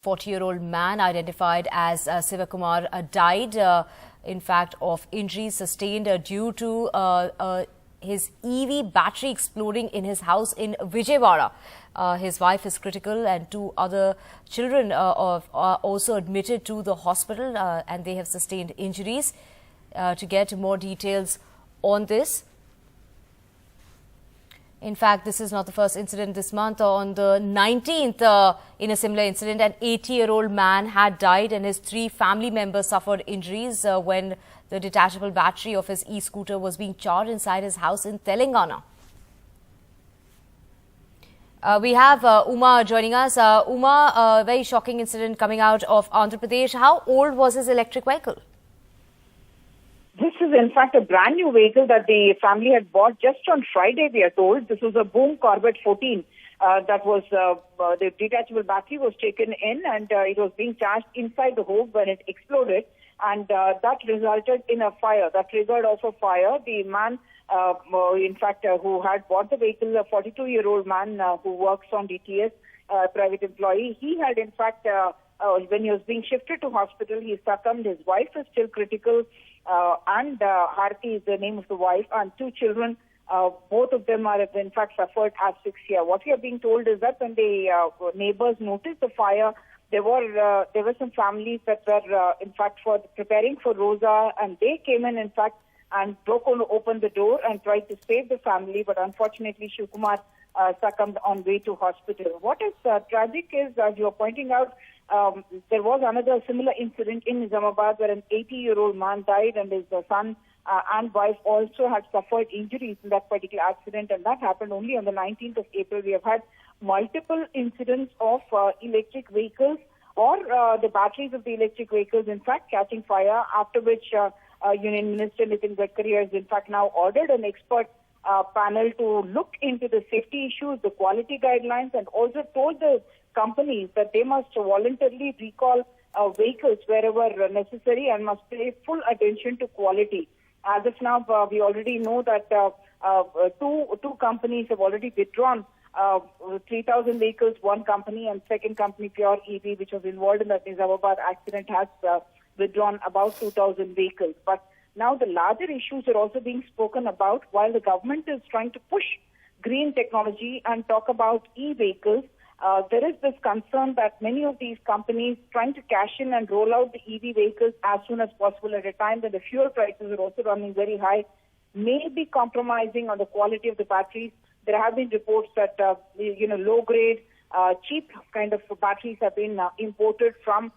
40-year-old man identified as Sivakumar died, in fact, of injuries sustained due to his EV battery exploding in his house in Vijayawada. His wife is critical and two other children are also admitted to the hospital and they have sustained injuries. To get more details on this, in fact, this is not the first incident this month. On the 19th, in a similar incident, an 80-year-old man had died and his 3 family members suffered injuries when the detachable battery of his e-scooter was being charged inside his house in Telangana. We have Uma joining us. Uma, a very shocking incident coming out of Andhra Pradesh. How old was his electric vehicle? This is, in fact, a brand new vehicle that the family had bought just on Friday, we are told. This was a Boom Corvette 14. That was the detachable battery was taken in and it was being charged inside the home when it exploded. And that resulted in a fire. That triggered off a fire. The man, in fact, who had bought the vehicle, a 42-year-old man who works on DTS, private employee, he had, in fact, when he was being shifted to hospital, he succumbed. His wife is still critical. And Harti is the name of the wife, and 2 children, both of them are, in fact, suffered asphyxia. What we are being told is that when the neighbors noticed the fire, there were some families that were, in fact, preparing for Rosa, and they came in fact, and broke open the door and tried to save the family, but unfortunately, Shivakumar succumbed on way to hospital. What is tragic is, as you are pointing out, there was another similar incident in Nizamabad where an 80-year-old man died and his son and wife also had suffered injuries in that particular accident, and that happened only on the 19th of April. We have had multiple incidents of electric vehicles or the batteries of the electric vehicles, in fact, catching fire, after which Union Minister Nitin Gadkari has, in fact, now ordered an expert panel to look into the safety issues, the quality guidelines, and also told the companies that they must voluntarily recall vehicles wherever necessary and must pay full attention to quality. As of now, we already know that two companies have already withdrawn 3,000 vehicles. One company and second company, Pure EV, which was involved in that Vijayawada accident, has withdrawn about 2,000 vehicles. But now the larger issues are also being spoken about while the government is trying to push green technology and talk about e-vehicles. There is this concern that many of these companies trying to cash in and roll out the EV vehicles as soon as possible at a time when the fuel prices are also running very high, may be compromising on the quality of the batteries. There have been reports that, low-grade, cheap kind of batteries have been imported from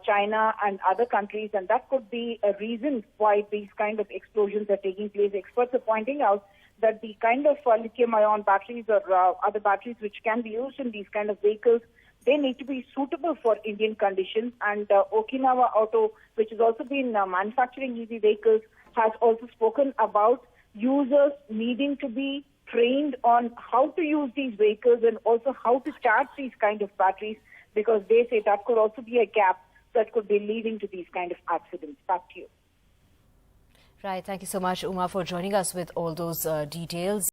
China and other countries, and that could be a reason why these kind of explosions are taking place. Experts are pointing out that the kind of lithium-ion batteries or other batteries which can be used in these kind of vehicles, they need to be suitable for Indian conditions. And Okinawa Auto, which has also been manufacturing EV vehicles, has also spoken about users needing to be trained on how to use these vehicles and also how to charge these kind of batteries, because they say that could also be a gap that could be leading to these kind of accidents. Back to you. Right. Thank you so much, Uma, for joining us with all those details.